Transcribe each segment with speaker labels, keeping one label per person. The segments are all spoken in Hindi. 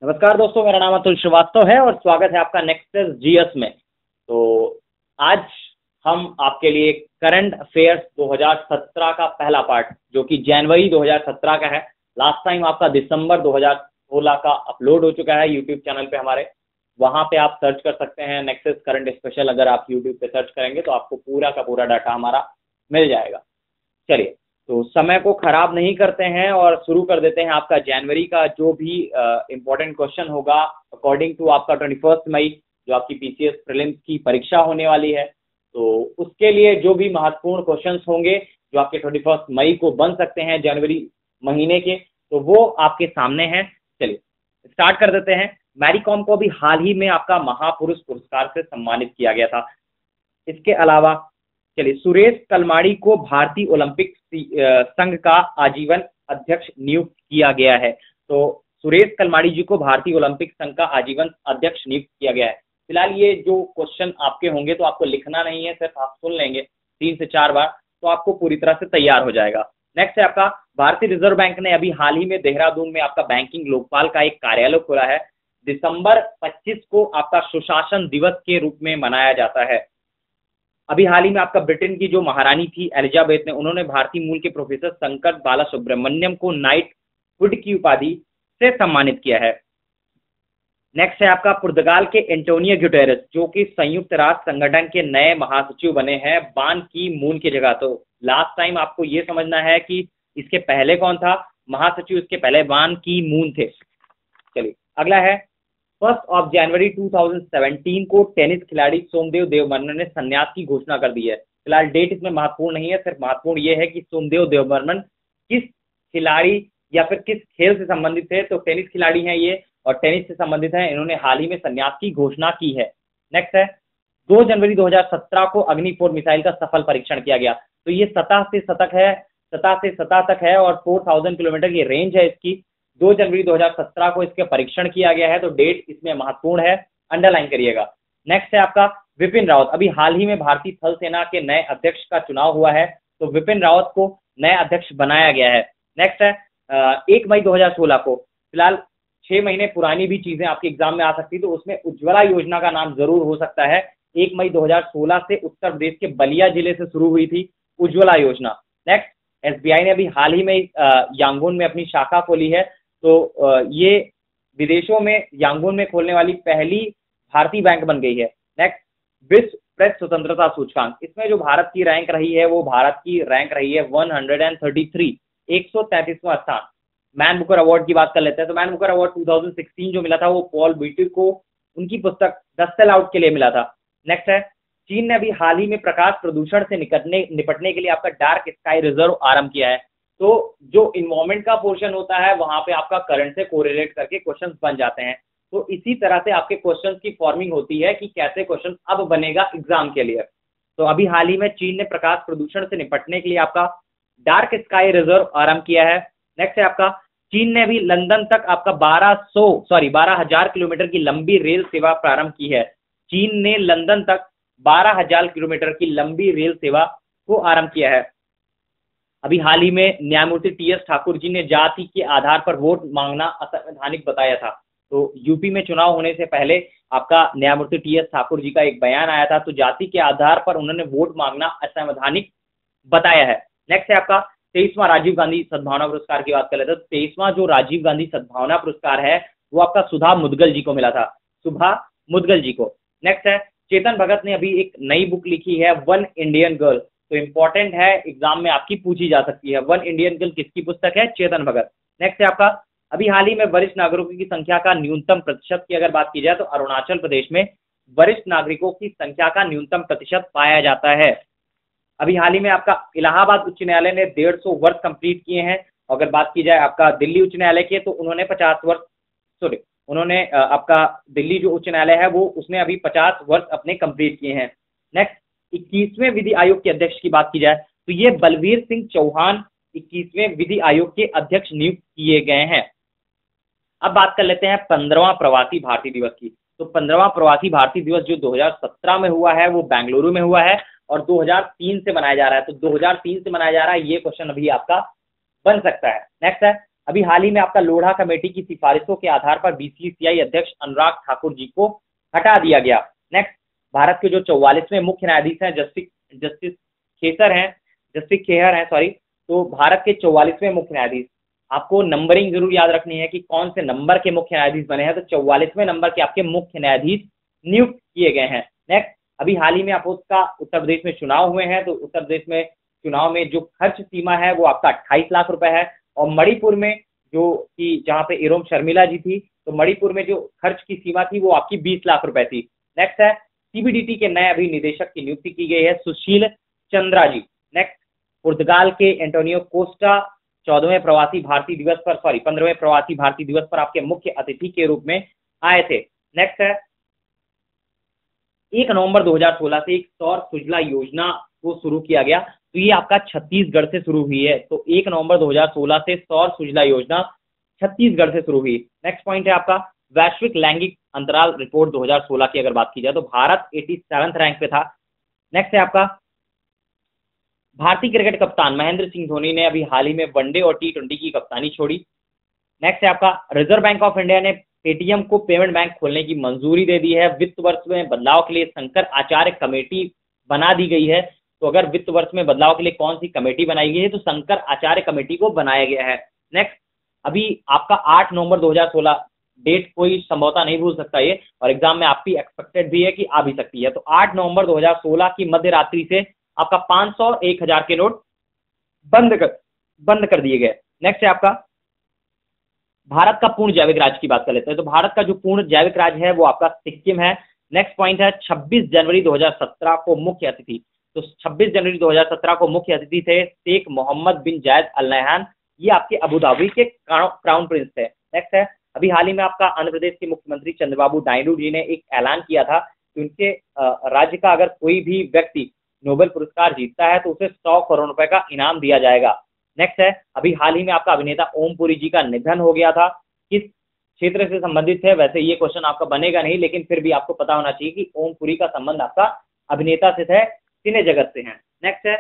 Speaker 1: नमस्कार दोस्तों, मेरा नाम अतुल श्रीवास्तव है और स्वागत है आपका नेक्सस जीएस में। तो आज हम आपके लिए करंट अफेयर्स 2017 का पहला पार्ट, जो कि जनवरी 2017 का है। लास्ट टाइम आपका दिसंबर 2016 का अपलोड हो चुका है यूट्यूब चैनल पे हमारे। वहाँ पे आप सर्च कर सकते हैं नेक्सस करंट स्पेशल। अगर आप यूट्यूब पे सर्च करेंगे तो आपको पूरा का पूरा डाटा हमारा मिल जाएगा। चलिए, तो समय को खराब नहीं करते हैं और शुरू कर देते हैं आपका जनवरी का जो भी इम्पोर्टेंट क्वेश्चन होगा अकॉर्डिंग टू आपका 21 मई, जो आपकी पीसीएस प्रीलिम्स की परीक्षा होने वाली है। तो उसके लिए जो भी महत्वपूर्ण क्वेश्चंस होंगे जो आपके 21 मई को बन सकते हैं जनवरी महीने के, तो वो आपके सामने हैं। चलिए स्टार्ट कर देते हैं। मैरी कॉम को भी हाल ही में आपका महापुरुष पुरस्कार से सम्मानित किया गया था। इसके अलावा चलिए, सुरेश कलमाड़ी को भारतीय ओलंपिक संघ का आजीवन अध्यक्ष नियुक्त किया गया है। तो सुरेश कलमाड़ी जी को भारतीय ओलंपिक संघ का आजीवन अध्यक्ष नियुक्त किया गया है। फिलहाल ये जो क्वेश्चन आपके होंगे तो आपको लिखना नहीं है, सिर्फ आप सुन लेंगे 3 से 4 बार, तो आपको पूरी तरह से तैयार हो जाएगा। नेक्स्ट है आपका, भारतीय रिजर्व बैंक ने अभी हाल ही में देहरादून में आपका बैंकिंग लोकपाल का एक कार्यालय खोला है। दिसंबर 25 को आपका सुशासन दिवस के रूप में मनाया जाता है। अभी हाल ही में आपका ब्रिटेन की जो महारानी थी एलिजाबेथ ने, उन्होंने भारतीय मूल के प्रोफेसर शंकर बालासुब्रमण्यम को नाइटहुड की उपाधि से सम्मानित किया है। नेक्स्ट है आपका, पुर्तगाल के एंटोनियो गुटेरेस, जो कि संयुक्त राष्ट्र संगठन के नए महासचिव बने हैं बान की मून की जगह। तो लास्ट टाइम आपको ये समझना है कि इसके पहले कौन था महासचिव, इसके पहले बान की मून थे। चलिए अगला है, 1 जनवरी 2017 को टेनिस खिलाड़ी सोमदेव देवबर्मन ने संन्यास की घोषणा कर दी है। फिलहाल डेट इसमें महत्वपूर्ण नहीं है, सिर्फ महत्वपूर्ण ये है कि सोमदेव देवबर्मन किस खिलाड़ी या फिर किस खेल से संबंधित थे। तो टेनिस खिलाड़ी हैं ये और टेनिस से संबंधित हैं। इन्होंने हाल ही में संन्यास की घोषणा की है। नेक्स्ट है, 2 जनवरी 2017 को अग्नि 4 मिसाइल का सफल परीक्षण किया गया। तो ये सतह से सतह तक है और 4000 किलोमीटर की रेंज है इसकी। 2 जनवरी 2017 को इसके परीक्षण किया गया है। तो डेट इसमें महत्वपूर्ण है, अंडरलाइन करिएगा। नेक्स्ट है आपका, विपिन रावत, अभी हाल ही में भारतीय थल सेना के नए अध्यक्ष का चुनाव हुआ है। तो विपिन रावत को नए अध्यक्ष बनाया गया है। नेक्स्ट है 1 मई 2016 को, फिलहाल 6 महीने पुरानी भी चीजें आपके एग्जाम में आ सकती, तो उसमें उज्ज्वला योजना का नाम जरूर हो सकता है। 1 मई 2016 से उत्तर प्रदेश के बलिया जिले से शुरू हुई थी उज्ज्वला योजना। नेक्स्ट, एसबीआई ने अभी हाल ही में यांगून में अपनी शाखा खोली है। तो ये विदेशों में यांगून में खोलने वाली पहली भारतीय बैंक बन गई है। नेक्स्ट, विश्व प्रेस स्वतंत्रता सूचकांक, इसमें जो भारत की रैंक रही है वो भारत की रैंक रही है 133, 133वां स्थान। मैन बुकर अवार्ड की बात कर लेते हैं। तो मैन बुकर अवार्ड 2016 जो मिला था वो पॉल बीटर को उनकी पुस्तक द सेल आउट के लिए मिला था। नेक्स्ट है, चीन ने अभी हाल ही में प्रकाश प्रदूषण से निपटने के लिए आपका डार्क स्काई रिजर्व आरंभ किया है। तो जो इन्वायरमेंट का पोर्शन होता है वहां पे आपका करंट से कोरिलेट करके क्वेश्चंस बन जाते हैं। तो इसी तरह से आपके क्वेश्चंस की फॉर्मिंग होती है कि कैसे क्वेश्चन अब बनेगा एग्जाम के लिए। तो अभी हाल ही में चीन ने प्रकाश प्रदूषण से निपटने के लिए आपका डार्क स्काई रिजर्व आरंभ किया है। नेक्स्ट है आपका, चीन ने अभी लंदन तक आपका 12,000 किलोमीटर की लंबी रेल सेवा प्रारंभ की है। चीन ने लंदन तक 12,000 किलोमीटर की लंबी रेल सेवा को आरंभ किया है। अभी हाल ही में न्यायमूर्ति टीएस ठाकुर जी ने जाति के आधार पर वोट मांगना असंवैधानिक बताया था। तो यूपी में चुनाव होने से पहले आपका न्यायमूर्ति टीएस ठाकुर जी का एक बयान आया था। तो जाति के आधार पर उन्होंने वोट मांगना असंवैधानिक बताया है। नेक्स्ट है आपका 23वां राजीव गांधी सद्भावना पुरस्कार की बात कर लेते हैं। तो 23वां जो राजीव गांधी सद्भावना पुरस्कार है वो आपका सुधा मुदगल जी को मिला था, सुभा मुदगल जी को। नेक्स्ट है, चेतन भगत ने अभी एक नई बुक लिखी है वन इंडियन गर्ल। तो इंपॉर्टेंट है, एग्जाम में आपकी पूछी जा सकती है। वन इंडियन गर्ल किसकी पुस्तक है? चेतन भगत। नेक्स्ट है आपका, अभी हाल ही में वरिष्ठ नागरिकों की संख्या का न्यूनतम प्रतिशत की अगर बात की जाए तो अरुणाचल प्रदेश में वरिष्ठ नागरिकों की संख्या का न्यूनतम प्रतिशत पाया जाता है। अभी हाल ही में आपका इलाहाबाद उच्च न्यायालय ने 150 वर्ष कंप्लीट किए हैं। अगर बात की जाए आपका दिल्ली उच्च न्यायालय के, तो उन्होंने 50 वर्ष, सॉरी उन्होंने आपका दिल्ली जो उच्च न्यायालय है वो उसने अभी 50 वर्ष अपने कंप्लीट किए हैं। नेक्स्ट, 21वें विधि आयोग के अध्यक्ष की बात की जाए तो ये बलवीर सिंह चौहान 21वें विधि आयोग के अध्यक्ष नियुक्त किए गए हैं। अब बात कर लेते हैं 15वां प्रवासी भारतीय दिवस की। तो 15वां प्रवासी भारतीय दिवस जो 2017 में हुआ है वो बेंगलुरु में हुआ है और 2003 से मनाया जा रहा है। तो 2003 से मनाया जा रहा है, ये क्वेश्चन अभी आपका बन सकता है। नेक्स्ट है, अभी हाल ही में आपका लोढ़ा कमेटी की सिफारिशों के आधार पर बीसीसीआई अध्यक्ष अनुराग ठाकुर जी को हटा दिया गया। नेक्स्ट, भारत के जो 44वें मुख्य न्यायाधीश हैं जस्टिस खेहर हैं, सॉरी। तो भारत के 44वें मुख्य न्यायाधीश, आपको नंबरिंग जरूर याद रखनी है कि कौन से नंबर के मुख्य न्यायाधीश बने हैं। तो 44वें नंबर के आपके मुख्य न्यायाधीश नियुक्त किए गए हैं। नेक्स्ट, अभी हाल ही में आपको उसका उत्तर प्रदेश में चुनाव हुए हैं, तो उत्तर प्रदेश में चुनाव में जो खर्च सीमा है वो आपका 28 लाख रुपए है। और मणिपुर में जो कि जहां पे इरोम शर्मिला जी थी, तो मणिपुर में जो खर्च की सीमा थी वो आपकी 20 लाख रुपए थी। नेक्स्ट है, सीबीडीटी के नए अभी निदेशक की नियुक्ति की गई है सुशील चंद्रा जी। नेक्स्ट, पुर्तगाल के एंटोनियो कोस्टा 15वें प्रवासी भारतीय दिवस पर आपके मुख्य अतिथि के रूप में आए थे। नेक्स्ट है, 1 नवंबर 2016 से एक सौर सुजला योजना को शुरू किया गया, तो ये आपका छत्तीसगढ़ से शुरू हुई है। तो 1 नवंबर 2016 से सौर सुजला योजना छत्तीसगढ़ से शुरू हुई। नेक्स्ट पॉइंट है आपका वैश्विक लैंगिक अंतराल रिपोर्ट 2016 की अगर बात की जाए तो भारत 87वें रैंक पे था। नेक्स्ट है आपका भारतीय क्रिकेट कप्तान महेंद्र सिंह धोनी ने अभी हाल ही में वनडे और T20 की कप्तानी छोड़ी। नेक्स्ट है आपका रिजर्व बैंक ऑफ इंडिया ने पेटीएम को पेमेंट बैंक खोलने की मंजूरी दे दी है। वित्त वर्ष में बदलाव के लिए शंकर आचार्य कमेटी बना दी गई है। तो अगर वित्त वर्ष में बदलाव के लिए कौन सी कमेटी बनाई गई है, तो शंकर आचार्य कमेटी को बनाया गया है। नेक्स्ट, अभी आपका 8 नवंबर 2016 डेट कोई संभवतः नहीं भूल सकता ये, और एग्जाम में आपकी एक्सपेक्टेड भी है कि आ भी सकती है। तो 8 नवंबर 2016 की मध्य रात्रि से आपका 500 1000 के नोट बंद कर दिए गए। नेक्स्ट है आपका भारत का पूर्ण जैविक राज्य की बात कर लेते हैं। तो भारत का जो पूर्ण जैविक राज्य है वो आपका सिक्किम है। नेक्स्ट पॉइंट है 26 जनवरी 2017 को मुख्य अतिथि, तो 26 जनवरी 2017 को मुख्य अतिथि थे शेख मोहम्मद बिन जायद अल नहयान, ये आपके अबू धाबी के क्राउन प्रिंस थे। नेक्स्ट है, अभी हाल ही में आपका आंध्र प्रदेश के मुख्यमंत्री चंद्रबाबू नायडू जी ने एक ऐलान किया था कि उनके राज्य का अगर कोई भी व्यक्ति नोबेल पुरस्कार जीतता है तो उसे 100 करोड़ रुपए का इनाम दिया जाएगा। नेक्स्ट है, अभी हाल ही में आपका अभिनेता ओम पुरी जी का निधन हो गया था। किस क्षेत्र से संबंधित है, वैसे ये क्वेश्चन आपका बनेगा नहीं, लेकिन फिर भी आपको पता होना चाहिए कि ओम पुरी का संबंध आपका अभिनेता से है, सिने जगत से है। नेक्स्ट है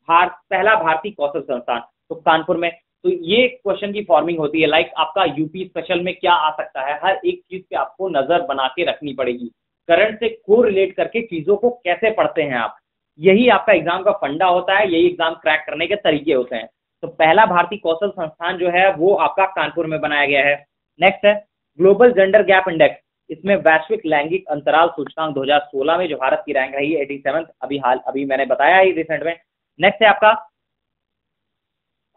Speaker 1: पहला भारतीय कौशल संस्थान, तो कानपुर में। तो ये क्वेश्चन की फॉर्मिंग होती है, लाइक आपका यूपी स्पेशल में क्या आ सकता है, हर एक चीज पे आपको नजर बना के रखनी पड़ेगी। करंट से को रिलेट करके चीजों को कैसे पढ़ते हैं आप, यही आपका एग्जाम का फंडा होता है, यही एग्जाम क्रैक करने के तरीके होते हैं। तो पहला भारतीय कौशल संस्थान जो है वो आपका कानपुर में बनाया गया है। नेक्स्ट है ग्लोबल जेंडर गैप इंडेक्स, इसमें वैश्विक लैंगिक अंतराल सूचकांक 2016 में जो भारत की रैंक रही है 87, अभी मैंने बताया ही रिसेंट में। नेक्स्ट है आपका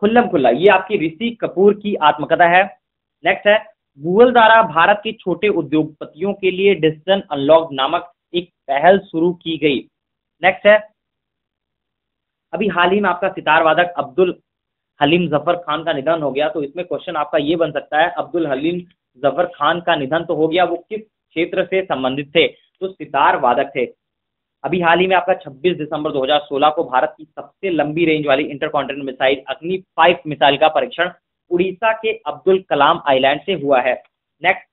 Speaker 1: खुल्लम खुल्ला, ये आपकी ऋषि कपूर की आत्मकथा है। नेक्स्ट है गूगल द्वारा भारत के छोटे उद्योगपतियों के लिए डिजिटल अनलॉक नामक एक पहल शुरू की गई। नेक्स्ट है अभी हाल ही में आपका सितार वादक अब्दुल हलीम जफर खान का निधन हो गया। तो इसमें क्वेश्चन आपका ये बन सकता है, अब्दुल हलीम जफर खान का निधन तो हो गया, वो किस क्षेत्र से संबंधित थे, तो सितार वादक थे। अभी हाल ही में आपका 26 दिसंबर 2016 को भारत की सबसे लंबी रेंज वाली इंटरकॉन्टिनेंटल मिसाइल अग्नि 5 मिसाइल का परीक्षण उड़ीसा के अब्दुल कलाम आइलैंड से हुआ है। नेक्स्ट,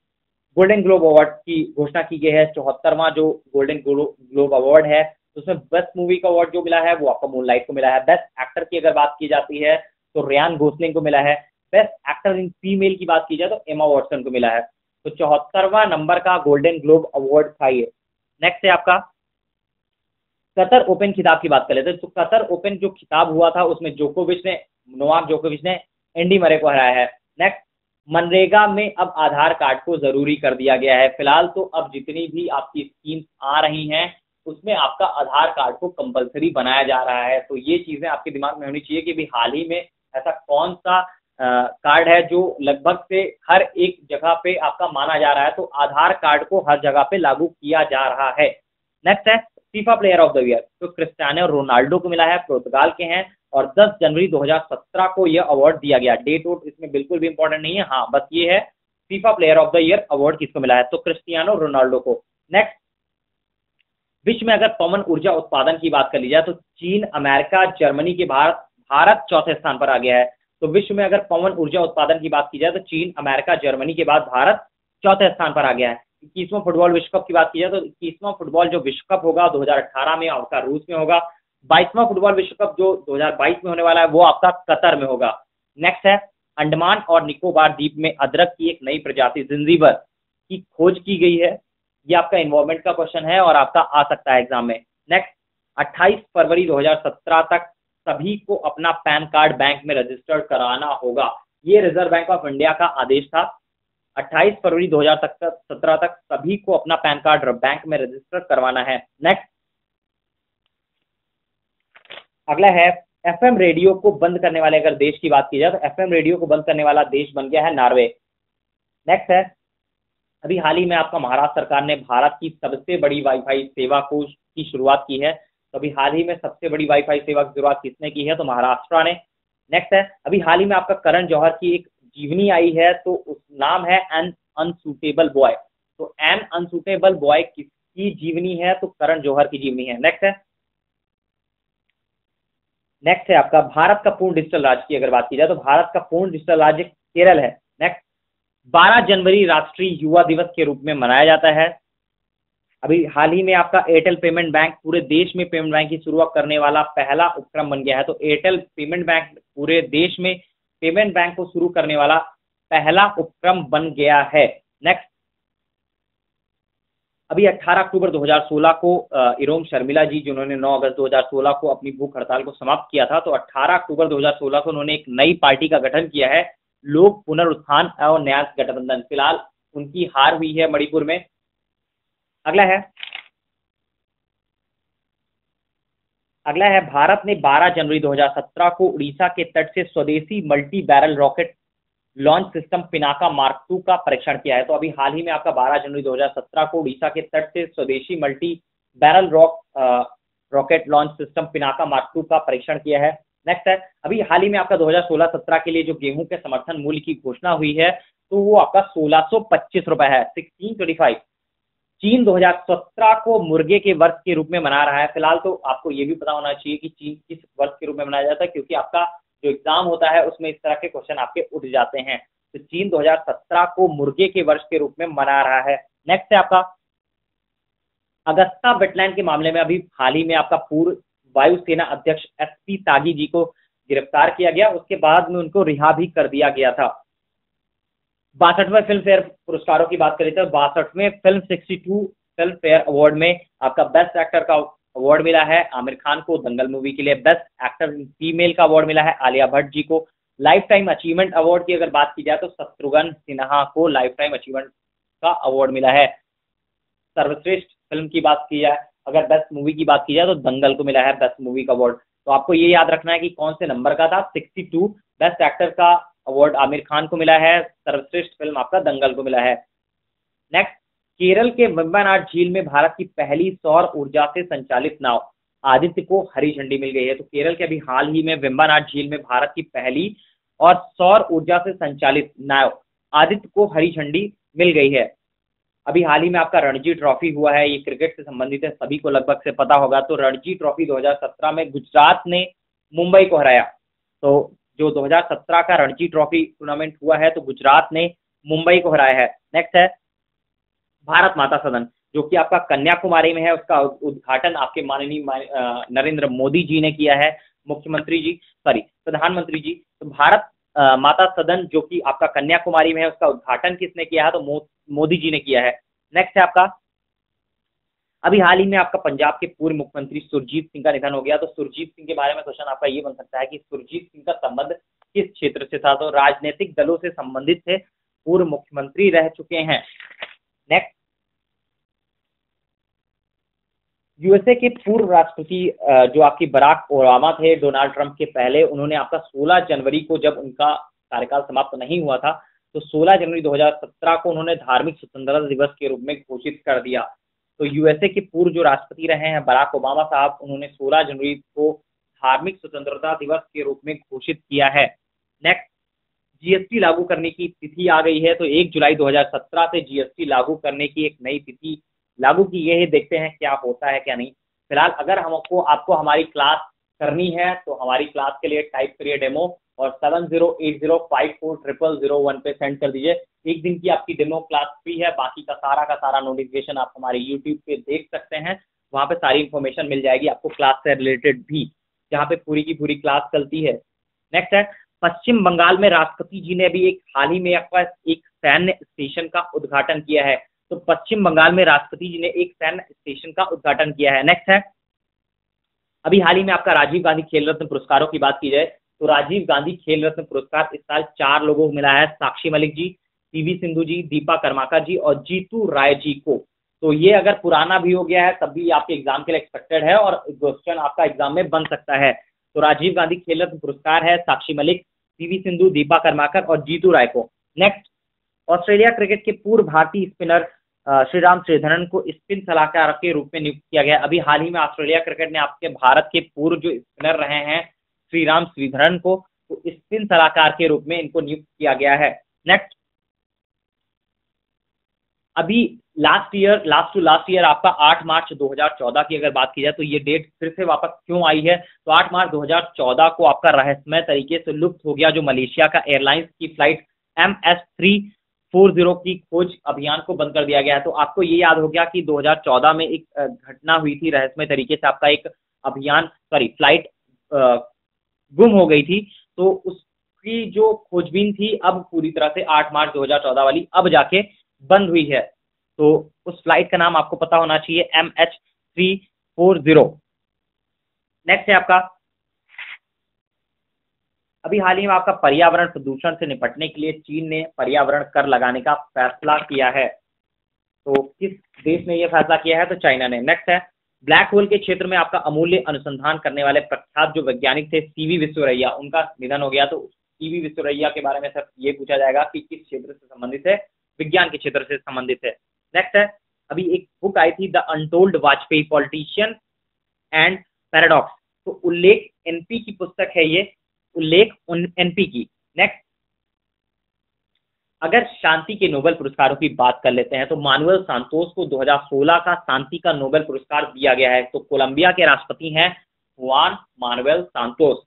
Speaker 1: गोल्डन ग्लोब अवार्ड की घोषणा की गई है, 74वां जो गोल्डन ग्लोब अवार्ड है, तो उसमें बेस्ट मूवी का अवार्ड जो मिला है वो आपका मूनलाइट को मिला है। बेस्ट एक्टर की अगर बात की जाती है तो रियान गोसलिंग को मिला है। बेस्ट एक्टर इन फीमेल की बात की जाए तो एमा वॉटसन को मिला है। तो 74वां नंबर का गोल्डन ग्लोब अवार्ड था ये। नेक्स्ट है आपका कतर ओपन खिताब की बात कर लेते हैं। तो कतर ओपन जो खिताब हुआ था उसमें नोवाक जोकोविच ने एंडी मरे को हराया है। नेक्स्ट, मनरेगा में अब आधार कार्ड को जरूरी कर दिया गया है। फिलहाल तो अब जितनी भी आपकी स्कीम्स आ रही हैं उसमें आपका आधार कार्ड को कंपलसरी बनाया जा रहा है। तो ये चीजें आपके दिमाग में होनी चाहिए कि भी हाल ही में ऐसा कौन सा कार्ड है जो लगभग से हर एक जगह पे आपका माना जा रहा है, तो आधार कार्ड को हर जगह पे लागू किया जा रहा है। नेक्स्ट है FIFA player of the year, तो क्रिस्टियानो रोनाल्डो को मिला है, पुर्तगाल के हैं, और 10 जनवरी 2017 को यह अवार्ड दिया गया। डेट वोट इसमें बिल्कुल भी इंपॉर्टेंट नहीं है, हाँ बस ये है FIFA player of the year award किसको मिला है, तो क्रिस्टियानो रोनाल्डो को। नेक्स्ट, विश्व में अगर पवन ऊर्जा उत्पादन की बात कर ली जाए तो चीन, अमेरिका, जर्मनी के भारत चौथे स्थान पर आ गया है। तो विश्व में अगर पवन ऊर्जा उत्पादन की बात की जाए तो चीन, अमेरिका, जर्मनी के बाद भारत चौथे स्थान पर आ गया है। 21वां फुटबॉल विश्व कप की बात की जाए तो 21वां फुटबॉल जो विश्व कप होगा 2018 में आपका रूस में होगा। 22वां फुटबॉल विश्व कप जो 2022 में होने वाला है वो आपका कतर में होगा। नेक्स्ट है अंडमान और निकोबार द्वीप में अदरक की एक नई प्रजाति जिंजीबर की खोज की गई है। ये आपका इन्वायरमेंट का क्वेश्चन है और आपका आ सकता है एग्जाम में। नेक्स्ट, 28 फरवरी 2017 तक सभी को अपना पैन कार्ड बैंक में रजिस्टर्ड कराना होगा। ये रिजर्व बैंक ऑफ इंडिया का आदेश था। 28 फरवरी 2017 तक सभी को अपना पैन कार्ड बैंक में रजिस्टर करवाना है। नेक्स्ट, अगला है एफएम रेडियो को बंद करने वाले अगर देश की बात की जाए तो एफएम रेडियो को बंद करने वाला देश बन गया है नॉर्वे। नेक्स्ट है, अभी हाल ही में आपका महाराष्ट्र सरकार ने भारत की सबसे बड़ी वाईफाई सेवा की शुरुआत की है। तो अभी हाल ही में सबसे बड़ी वाईफाई सेवा की शुरुआत किसने की है? तो महाराष्ट्र ने। नेक्स्ट है, अभी हाल ही में आपका करण जौहर की एक जीवनी आई है, तो उस नाम है एन अनसूटेबल बॉय। तो एन अनसूटेबल बॉय किसकी जीवनी है? तो करण जौहर की जीवनी है। नेक्स्ट है आपका भारत का पूर्ण डिजिटल राज्य की अगर बात की जाए तो भारत का पूर्ण डिजिटल राज्य केरल है। नेक्स्ट, 12 जनवरी राष्ट्रीय युवा दिवस के रूप में मनाया जाता है। अभी हाल ही में आपका एयरटेल पेमेंट बैंक पूरे देश में पेमेंट बैंक की शुरुआत करने वाला पहला उपक्रम बन गया है। तो एयरटेल पेमेंट बैंक पूरे देश में पेमेंट बैंक को शुरू करने वाला पहला उपक्रम बन गया है। नेक्स्ट, अभी 18 अक्टूबर 2016 को इरोम शर्मिला जी जिन्होंने 9 अगस्त 2016 को अपनी भूख हड़ताल को समाप्त किया था, तो 18 अक्टूबर 2016 को उन्होंने एक नई पार्टी का गठन किया है, लोक पुनरुत्थान और न्यास गठबंधन। फिलहाल उनकी हार हुई है मणिपुर में। अगला है भारत ने 12 जनवरी 2017 को उड़ीसा के तट से स्वदेशी multi barrel rocket launch system Pinaka mark 2 का परीक्षण किया है। तो अभी हाल ही में आपका 12 जनवरी 2017 को उड़ीसा के तट से स्वदेशी multi barrel rocket launch system Pinaka mark 2 का परीक्षण किया है। नेक्स्ट है, अभी हाल ही में आपका 2016-17 के लिए जो गेहूं के समर्थन मूल्य की घोषणा हुई है, तो वो आपका 1625 रुपए है, 1625। चीन 2017 को मुर्गे के वर्ष के रूप में मना रहा है। फिलहाल तो आपको ये भी पता होना चाहिए कि चीन किस वर्ष के रूप में मनाया जाता है, क्योंकि आपका जो एग्जाम होता है उसमें इस तरह के क्वेश्चन आपके उठ जाते हैं। तो चीन 2017 को मुर्गे के वर्ष के रूप में मना रहा है। नेक्स्ट है आपका अगस्ता वेटलैंड के मामले में अभी हाल ही में आपका पूर्व वायुसेना अध्यक्ष एसपी त्यागी जी को गिरफ्तार किया गया, उसके बाद में उनको रिहा भी कर दिया गया था। 62वें फिल्म फेयर पुरस्कारों की बात करें तो 62वें फिल्म 62 फिल्म फेयर अवार्ड में आपका बेस्ट एक्टर का अवार्ड मिला है आमिर खान को दंगल मूवी के लिए। बेस्ट एक्टर फीमेल का अवार्ड मिला है आलिया भट्ट जी को। लाइफ टाइम अचीवमेंट अवार्ड की अगर बात की जाए तो शत्रुघ्न सिन्हा को लाइफ टाइम अचीवमेंट का अवार्ड मिला है। सर्वश्रेष्ठ फिल्म की बात की जाए, अगर बेस्ट मूवी की बात की जाए तो दंगल को मिला है बेस्ट मूवी का अवार्ड। तो आपको ये याद रखना है कि कौन से नंबर का था, 62। बेस्ट एक्टर का अवार्ड आमिर खान को मिला है, सर्वश्रेष्ठ फिल्म आपका दंगल को मिला है। नेक्स्ट, केरल के वेम्बनाड झील में भारत की पहली सौर ऊर्जा से संचालित नाव आदित्य को हरी झंडी मिल गई है। तो केरल के अभी हाल ही में वेम्बनाड झील में भारत की पहली और सौर ऊर्जा से संचालित नाव आदित्य को हरी झंडी मिल गई है। अभी हाल ही में आपका रणजी ट्रॉफी हुआ है, ये क्रिकेट से संबंधित है, सभी को लगभग से पता होगा। तो रणजी ट्रॉफी 2017 में गुजरात ने मुंबई को हराया। तो जो 2017 का रणजी ट्रॉफी टूर्नामेंट हुआ है तो गुजरात ने मुंबई को हराया है। नेक्स्ट है भारत माता सदन, जो कि आपका कन्याकुमारी में है, उसका उद्घाटन आपके माननीय नरेंद्र मोदी जी ने किया है, प्रधानमंत्री जी। तो भारत माता सदन जो कि आपका कन्याकुमारी में है, उसका उद्घाटन किसने किया है? तो मोदी जी ने किया है। नेक्स्ट है आपका अभी हाल ही में आपका पंजाब के पूर्व मुख्यमंत्री सुरजीत सिंह का निधन हो गया। तो सुरजीत सिंह के बारे में क्वेश्चन आपका ये बन सकता है कि सुरजीत सिंह का संबंध किस क्षेत्र से था? तो राजनीतिक दलों से संबंधित थे, पूर्व मुख्यमंत्री रह चुके हैं। नेक्स्ट, यूएसए के पूर्व राष्ट्रपति जो आपकी बराक ओबामा थे डोनाल्ड ट्रंप के पहले, उन्होंने आपका 16 जनवरी को, जब उनका कार्यकाल समाप्त नहीं हुआ था, तो 16 जनवरी 2017 को उन्होंने धार्मिक स्वतंत्रता दिवस के रूप में घोषित कर दिया। तो यूएसए के पूर्व जो राष्ट्रपति रहे हैं बराक ओबामा साहब, उन्होंने 16 जनवरी को धार्मिक स्वतंत्रता दिवस के रूप में घोषित किया है। नेक्स्ट, जीएसटी लागू करने की तिथि आ गई है। तो 1 जुलाई 2017 से जीएसटी लागू करने की एक नई तिथि लागू की है। देखते हैं क्या होता है क्या नहीं। फिलहाल अगर आपको हमारी क्लास करनी है तो हमारी क्लास के लिए टाइप करिए डेमो और 7080540001 पे सेंड कर दीजिए। एक दिन की आपकी डेमो क्लास फ्री है, बाकी का सारा नोटिफिकेशन आप हमारे यूट्यूब पे देख सकते हैं। वहाँ पे सारी इन्फॉर्मेशन मिल जाएगी आपको क्लास से रिलेटेड भी, जहाँ पे पूरी की पूरी क्लास चलती है। नेक्स्ट है पश्चिम बंगाल में राष्ट्रपति जी ने भी एक हाल ही में आपका एक सैन्य स्टेशन का उद्घाटन किया है। तो पश्चिम बंगाल में राष्ट्रपति जी ने एक सैन्य स्टेशन का उद्घाटन किया है। नेक्स्ट है, अभी हाल ही में आपका राजीव गांधी खेल रत्न पुरस्कारों की बात की जाए तो राजीव गांधी खेल रत्न पुरस्कार इस साल 4 लोगों को मिला है, साक्षी मलिक जी, पीवी सिंधु जी, दीपा कर्माकर जी और जीतू राय जी को। तो ये अगर पुराना भी हो गया है तब भी आपके एग्जाम के लिए एक्सपेक्टेड है और क्वेश्चन आपका एग्जाम में बन सकता है। तो राजीव गांधी खेल रत्न पुरस्कार है साक्षी मलिक, पीवी सिंधु, दीपा कर्माकर और जीतू राय को। नेक्स्ट, ऑस्ट्रेलिया क्रिकेट के पूर्व भारतीय स्पिनर श्रीराम श्रीधरन को स्पिन सलाहकार के रूप में नियुक्त किया गया। अभी हाल ही में ऑस्ट्रेलिया क्रिकेट ने आपके भारत के पूर्व जो स्पिनर रहे हैं श्रीराम श्रीधरन को तो स्पिन सलाहकार के रूप में इनको नियुक्त किया गया है। नेक्स्ट, अभी लास्ट टू लास्ट ईयर आपका 8 मार्च 2014 की अगर बात की जाए तो ये डेट फिर से वापस क्यों आई है, तो 8 मार्च 2014 को आपका रहस्यमय तरीके से लुप्त हो गया जो मलेशिया का एयरलाइंस की फ्लाइट MS340 की खोज अभियान को बंद कर दिया गया है। तो आपको ये याद हो गया कि 2014 में एक घटना हुई थी, रहस्यमय तरीके से आपका एक फ्लाइट गुम हो गई थी। तो उसकी जो खोजबीन थी अब पूरी तरह से 8 मार्च 2014 वाली अब जाके बंद हुई है। तो उस फ्लाइट का नाम आपको पता होना चाहिए, MH340। नेक्स्ट है आपका, अभी हाल ही में आपका पर्यावरण प्रदूषण से निपटने के लिए चीन ने पर्यावरण कर लगाने का फैसला किया है। तो किस देश ने यह फैसला किया है, तो चाइना ने। नेक्स्ट है, ब्लैक होल के क्षेत्र में आपका अमूल्य अनुसंधान करने वाले प्रख्यात जो वैज्ञानिक थे सीवी विश्वेश्वरैया, उनका निधन हो गया। तो सीवी विश्वेश्वरैया के बारे में सर ये पूछा जाएगा कि किस क्षेत्र से संबंधित है, विज्ञान के क्षेत्र से संबंधित है। नेक्स्ट है, अभी एक बुक आई थी the untold Vajpayee politician and paradox, तो उल्लेख एनपी की पुस्तक है ये, उल्लेख एनपी की। नेक्स्ट, अगर शांति के नोबेल पुरस्कारों की बात कर लेते हैं तो मानुएल सांतोस को 2016 का शांति का नोबेल पुरस्कार दिया गया है। तो कोलंबिया के राष्ट्रपति हैं हुआन मानुएल सांतोस,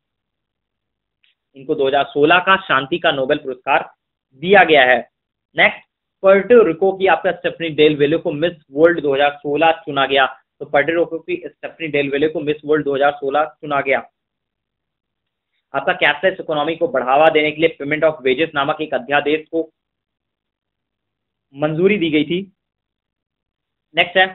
Speaker 1: इनको 2016 का शांति का नोबेल पुरस्कार दिया गया है। नेक्स्ट, पर्टो रिको की आपका स्टेफनी डेल वेले को मिस वर्ल्ड 2016 चुना गया। तो पर्टो रिको की स्टेफनी डेल वेले को मिस वर्ल्ड 2016 चुना गया। आपका कैशलेस इकोनॉमी को बढ़ावा देने के लिए पेमेंट ऑफ वेजेस नामक एक अध्यादेश को मंजूरी दी गई थी। नेक्स्ट है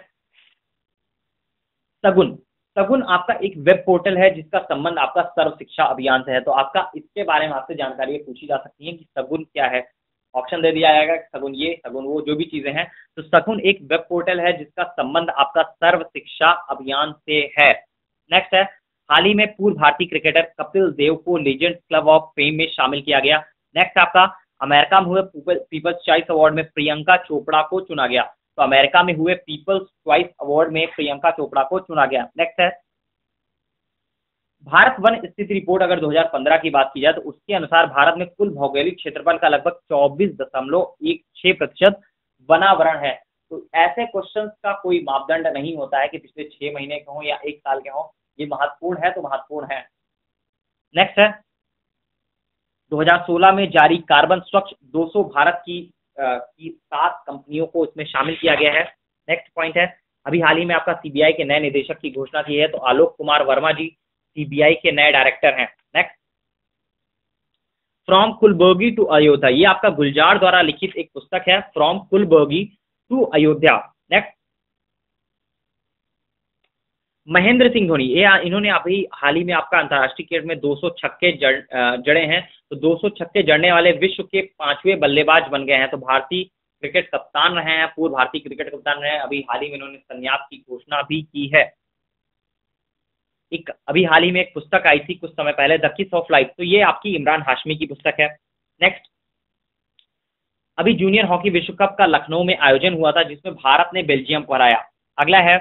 Speaker 1: सगुन। सगुन आपका एक वेब पोर्टल है जिसका संबंध आपका सर्व शिक्षा अभियान से है। तो आपका इसके बारे में आपसे जानकारी पूछी जा सकती है कि सगुन क्या है, ऑप्शन दे दिया जाएगा, सगुन ये सगुन वो जो भी चीजें हैं। तो सगुन एक वेब पोर्टल है जिसका संबंध आपका सर्व शिक्षा अभियान से है। नेक्स्ट है, हाल ही में पूर्व भारतीय क्रिकेटर कपिल देव को लीजेंड्स क्लब ऑफ फेम में शामिल किया गया। नेक्स्ट आपका, अमेरिका में हुए पीपल्स चॉइस अवार्ड में प्रियंका चोपड़ा को चुना गया। तो अमेरिका में हुए पीपल्स चॉइस अवार्ड में प्रियंका चोपड़ा को चुना गया। नेक्स्ट है, भारत वन स्थिति रिपोर्ट अगर 2015 की बात की जाए तो उसके अनुसार भारत में कुल भौगोलिक क्षेत्रफल का लगभग 24.16% वनावरण है। तो ऐसे क्वेश्चंस का कोई मापदंड नहीं होता है कि पिछले 6 महीने के हों या 1 साल के हों, ये महत्वपूर्ण है तो महत्वपूर्ण है। नेक्स्ट है, 2016 में जारी कार्बन स्वच्छ 200 भारत की 7 कंपनियों को इसमें शामिल किया गया है। नेक्स्ट पॉइंट है, अभी हाल ही में आपका सीबीआई के नए निदेशक की घोषणा की है। तो आलोक कुमार वर्मा जी सीबीआई के नए डायरेक्टर हैं। Next, from Kalburgi to Ayodhya, ये आपका गुलजार द्वारा लिखित एक पुस्तक है, from Kalburgi to Ayodhya. Next, Mahendra Singh Dhoni, ये इन्होंने अभी हाल ही में आपका अंतर्राष्ट्रीय क्रिकेट में 200 छक्के जड़े हैं। तो 200 छक्के जड़ने वाले विश्व के 5वें बल्लेबाज बन गए हैं। तो भारतीय क्रिकेट कप्तान रहे हैं, पूर्व भारतीय क्रिकेट कप्तान रहे हैं। अभी हाल ही में इन्होंने संन्यास की घोषणा भी की है। एक अभी हाल ही में एक पुस्तक आई थी कुछ समय पहले, द किस ऑफ लाइफ, तो ये आपकी इमरान हाशमी की पुस्तक है। नेक्स्ट, अभी जूनियर हॉकी विश्व कप का लखनऊ में आयोजन हुआ था जिसमें भारत ने बेल्जियम को हराया। अगला है,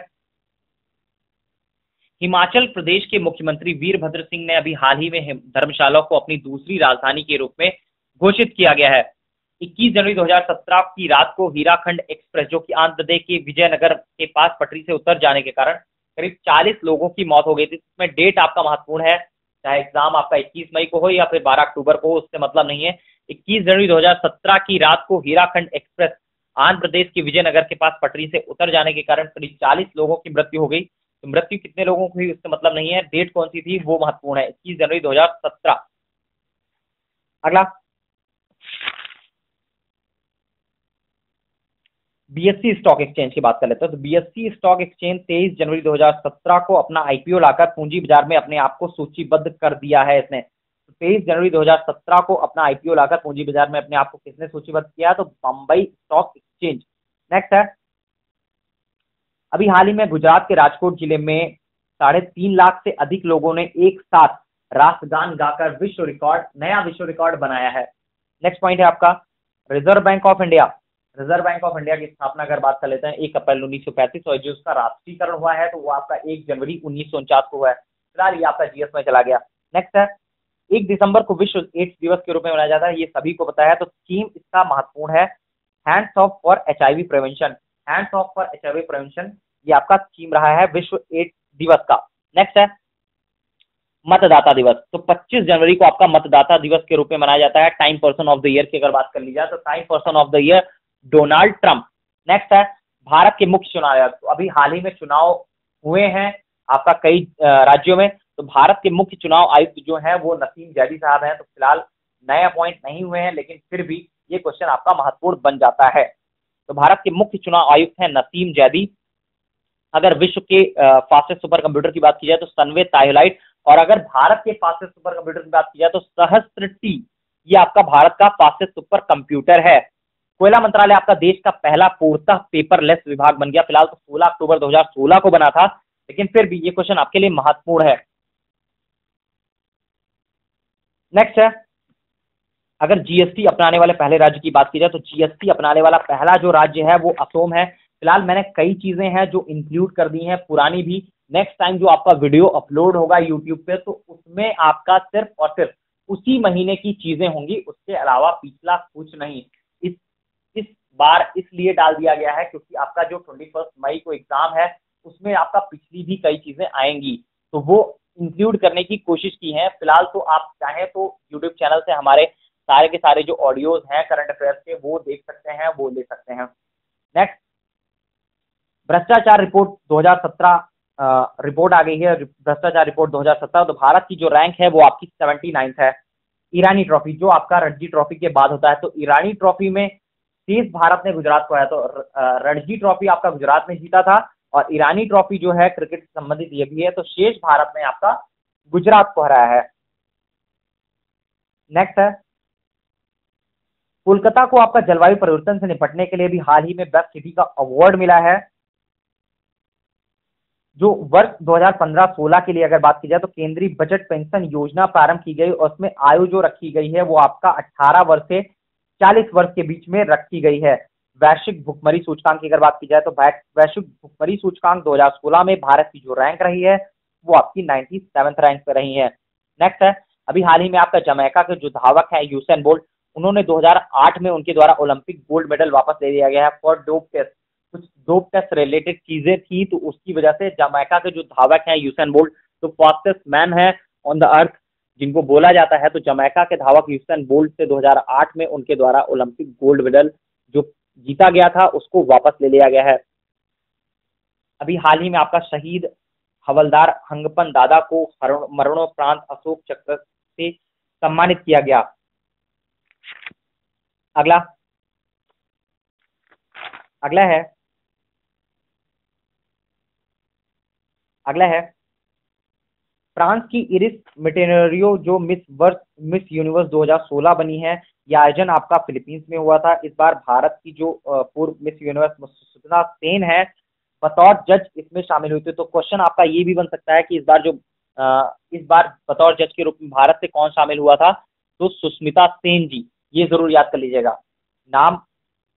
Speaker 1: हिमाचल प्रदेश के मुख्यमंत्री वीरभद्र सिंह ने अभी हाल ही में धर्मशाला को अपनी दूसरी राजधानी के रूप में घोषित किया गया है। 21 जनवरी 2017 की रात को हीराखंड एक्सप्रेस जो कि आंध्र प्रदेश के विजयनगर के पास पटरी से उतर जाने के कारण करीब 40 लोगों की मौत हो गई थी। इसमें डेट आपका महत्वपूर्ण है, चाहे एग्जाम आपका 21 मई को हो या फिर 12 अक्टूबर को हो, उससे मतलब नहीं है। 21 जनवरी 2017 की रात को हीराखंड एक्सप्रेस आंध्र प्रदेश के विजयनगर के पास पटरी से उतर जाने के कारण करीब 40 लोगों की मृत्यु हो गई। तो मृत्यु कितने लोगों की हुई उससे मतलब नहीं है, डेट कौन सी थी वो महत्वपूर्ण है, 21 जनवरी 2017। अगला, बीएससी स्टॉक एक्सचेंज की बात कर लेते हैं। तो बीएससी स्टॉक एक्सचेंज 23 जनवरी 2017 को अपना आईपीओ लाकर पूंजी बाजार में अपने आप को सूचीबद्ध कर दिया है इसने। तो 23 जनवरी 2017 को अपना आईपीओ लाकर पूंजी बाजार में अपने आप को किसने सूचीबद्ध किया? तो बंबई स्टॉक एक्सचेंज। नेक्स्ट है, अभी हाल ही में गुजरात के राजकोट जिले में 3.5 लाख से अधिक लोगों ने एक साथ राष्ट्रगान गाकर नया विश्व रिकॉर्ड बनाया है। नेक्स्ट पॉइंट है आपका, reserve bank of India. Reserve bank of India की स्थापना अगर बात कर लेते हैं 1 अप्रैल 1935 और जो उसका राष्ट्रीयकरण हुआ है तो वो आपका 1 जनवरी 1949 को हुआ है। फिलहाल ये आपका जीएस में चला गया। नेक्स्ट है, 1 दिसंबर को विश्व एड्स दिवस के रूप में मनाया जाता है, ये सभी को पता है। तो थीम इसका महत्वपूर्ण है, hands of for HIV prevention. Hands of for HIV prevention ये आपका थीम रहा है विश्व एड्स दिवस का। नेक्स्ट है, मतदाता दिवस। तो 25 जनवरी को आपका मतदाता दिवस के रूप में मनाया जाता है। Time person of the year की अगर बात कर ली जाए तो time person of the year Donald Trump. Next है, भारत के मुख्य चुनाव आयुक्त। तो अभी हाल ही में चुनाव हुए हैं आपका कई राज्यों में, तो भारत के मुख्य चुनाव आयुक्त जो है वो नसीम जैदी साहब हैं। तो फिलहाल नए अपॉइंट नहीं हुए हैं, लेकिन फिर भी ये क्वेश्चन आपका महत्वपूर्ण बन जाता है। तो भारत के मुख्य चुनाव आयुक्त हैं नसीम जैदी। अगर विश्व के फास्टेस्ट सुपर कंप्यूटर की बात की जाए तो सनवे ताइलाइट, और अगर भारत के फास्टेस्ट सुपर कंप्यूटर की बात की जाए तो सहस्त्र टी, ये आपका भारत का फास्टेस्ट सुपर कंप्यूटर है। कोयला मंत्रालय आपका देश का पहला पूर्णतः पेपरलेस विभाग बन गया। फिलहाल तो 16 अक्टूबर 2016 को बना था, लेकिन फिर भी ये क्वेश्चन आपके लिए महत्वपूर्ण है। नेक्स्ट है, अगर जीएसटी अपनाने वाले पहले राज्य की बात की जाए तो जीएसटी अपनाने वाला पहला जो राज्य है वो असम है। फिलहाल मैंने कई चीजें हैं जो इंक्लूड कर दी हैं, पुरानी भी। नेक्स्ट टाइम जो आपका वीडियो अपलोड होगा यूट्यूब पे तो उसमें आपका सिर्फ और सिर्फ उसी महीने की चीजें होंगी, उसके अलावा पिछला कुछ नहीं। इस बार इसलिए डाल दिया गया है क्योंकि आपका जो 21 मई को एग्जाम है उसमें आपका पिछली भी कई चीजें आएंगी, तो वो इंक्लूड करने की कोशिश की है। फिलहाल तो आप चाहें तो यूट्यूब चैनल से हमारे सारे के सारे जो ऑडियोज हैं करंट अफेयर्स के वो देख सकते हैं, वो ले सकते हैं। नेक्स्ट, भ्रष्टाचार रिपोर्ट 2017 रिपोर्ट आ गई है, भ्रष्टाचार रिपोर्ट 2017। तो भारत की जो रैंक है वो आपकी 79th है। ईरानी ट्रॉफी जो आपका रणजी ट्रॉफी के बाद होता है, तो ईरानी ट्रॉफी में शेष भारत ने गुजरात को आया। तो रणजी ट्रॉफी आपका गुजरात ने जीता था और ईरानी ट्रॉफी जो है क्रिकेट से संबंधित ये भी है, तो शेष भारत ने आपका गुजरात को हराया है। नेक्स्ट है, कोलकाता को आपका जलवायु परिवर्तन से निपटने के लिए भी हाल ही में बेस्ट सिटी का अवार्ड मिला है। जो वर्ष 2015-16 के लिए अगर बात की जाए तो केंद्रीय बजट पेंशन योजना प्रारंभ की गई और उसमें आयु जो रखी गई है वो आपका 18 वर्ष से 40 वर्ष के बीच में रखी गई है। वैश्विक भुखमरी सूचकांक की अगर बात की जाए तो वैश्विक भुखमरी सूचकांक 2016 में भारत की जो रैंक रही है वो आपकी 97th रैंक पे रही है। नेक्स्ट है, अभी हाल ही में आपका जमैका के जो धावक है यूसेन बोल्ट, उन्होंने 2008 में उनके द्वारा ओलंपिक गोल्ड मेडल वापस ले लिया गया है फॉर डोप टेस्ट। कुछ डोप टेस्ट रिलेटेड चीजें थी तो उसकी वजह से जमैका के जो धावक हैं यूसेन बोल्ट, तो फास्टेस्ट मैन है ऑन द अर्थ जिनको बोला जाता है, तो जमैका के धावक यूसेन बोल्ट से 2008 में उनके द्वारा ओलंपिक गोल्ड मेडल जो जीता गया था उसको वापस ले लिया गया है। अभी हाल ही में आपका शहीद हवलदार हंगपन दादा को मरणोपरांत अशोक चक्र से सम्मानित किया गया। अगला है फ्रांस की इरिस मिटेनरियो जो मिस यूनिवर्स 2016 बनी है। यह आयोजन आपका फिलीपींस में हुआ था। इस बार भारत की जो पूर्व मिस यूनिवर्स सुष्मिता सेन है बतौर जज इसमें शामिल हुई थी। तो क्वेश्चन आपका ये भी बन सकता है कि इस बार बतौर जज के रूप में भारत से कौन शामिल हुआ था? तो सुष्मिता सेन जी, ये जरूर याद कर लीजिएगा। नाम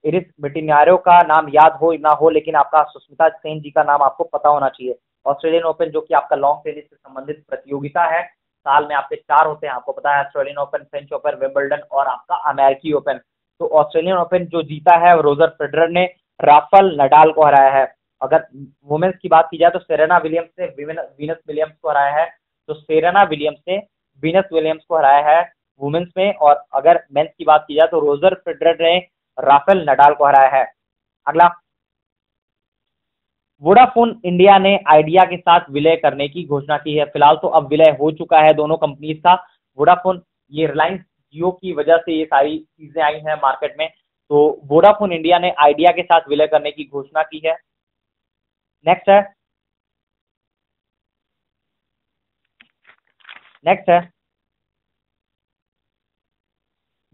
Speaker 1: इरिस मिटेनरियो का नाम याद हो ना हो, लेकिन आपका सुष्मिता सेन जी का नाम आपको पता होना चाहिए। ऑस्ट्रेलियन ओपन जो कि आपका लॉन्ग टेनिस से संबंधित प्रतियोगिता है, साल में आपके 4 होते हैं, आपको पता है, Australian open, French open, Wimbledon और आपका अमेरिकी ओपन। तो ऑस्ट्रेलियन ओपन जो जीता है रोजर फेडरर ने राफेल नडाल को हराया है। अगर वुमेन्स की बात की जाए तो सेरेना विलियम्स ने वीनस विलियम्स को हराया है। तो सेरेना विलियम्स ने वीनस विलियम्स को हराया है वुमेन्स में। और अगर मेंस की बात की जाए तो रोजर फेडरर ने राफेल नडाल को हराया है। अगला, वोडाफोन इंडिया ने आइडिया के साथ विलय करने की घोषणा की है। फिलहाल तो अब विलय हो चुका है दोनों कंपनीज का। वोडाफोन ये रिलायंस जियो की वजह से ये सारी चीजें आई हैं मार्केट में। तो वोडाफोन इंडिया ने आइडिया के साथ विलय करने की घोषणा की है। नेक्स्ट है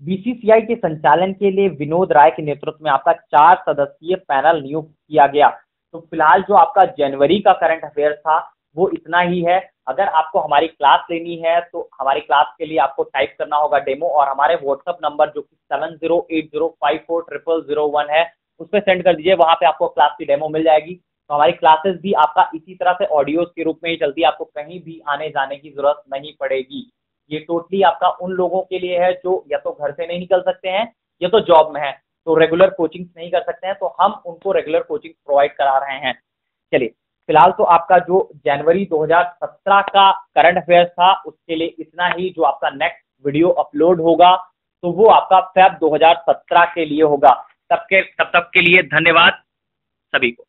Speaker 1: बीसीसीआई के संचालन के लिए विनोद राय के नेतृत्व में आपका 4 सदस्यीय पैनल नियुक्त किया गया। तो फिलहाल जो आपका जनवरी का करंट अफेयर था वो इतना ही है। अगर आपको हमारी क्लास लेनी है तो हमारी क्लास के लिए आपको टाइप करना होगा डेमो, और हमारे व्हाट्सएप नंबर जो कि 7080540001 है उस पर सेंड कर दीजिए। वहां पे आपको क्लास की डेमो मिल जाएगी। तो हमारी क्लासेस भी आपका इसी तरह से ऑडियोज के रूप में ही चलती है, आपको कहीं भी आने जाने की जरूरत नहीं पड़ेगी। ये टोटली आपका उन लोगों के लिए है जो या तो घर से नहीं निकल सकते हैं या तो जॉब में है, तो रेगुलर कोचिंग नहीं कर सकते हैं, तो हम उनको रेगुलर कोचिंग प्रोवाइड करा रहे हैं। चलिए, फिलहाल तो आपका जो जनवरी 2017 का करंट अफेयर था उसके लिए इतना ही। जो आपका नेक्स्ट वीडियो अपलोड होगा तो वो आपका फेब 2017 के लिए होगा। तब तक के लिए धन्यवाद सभी को।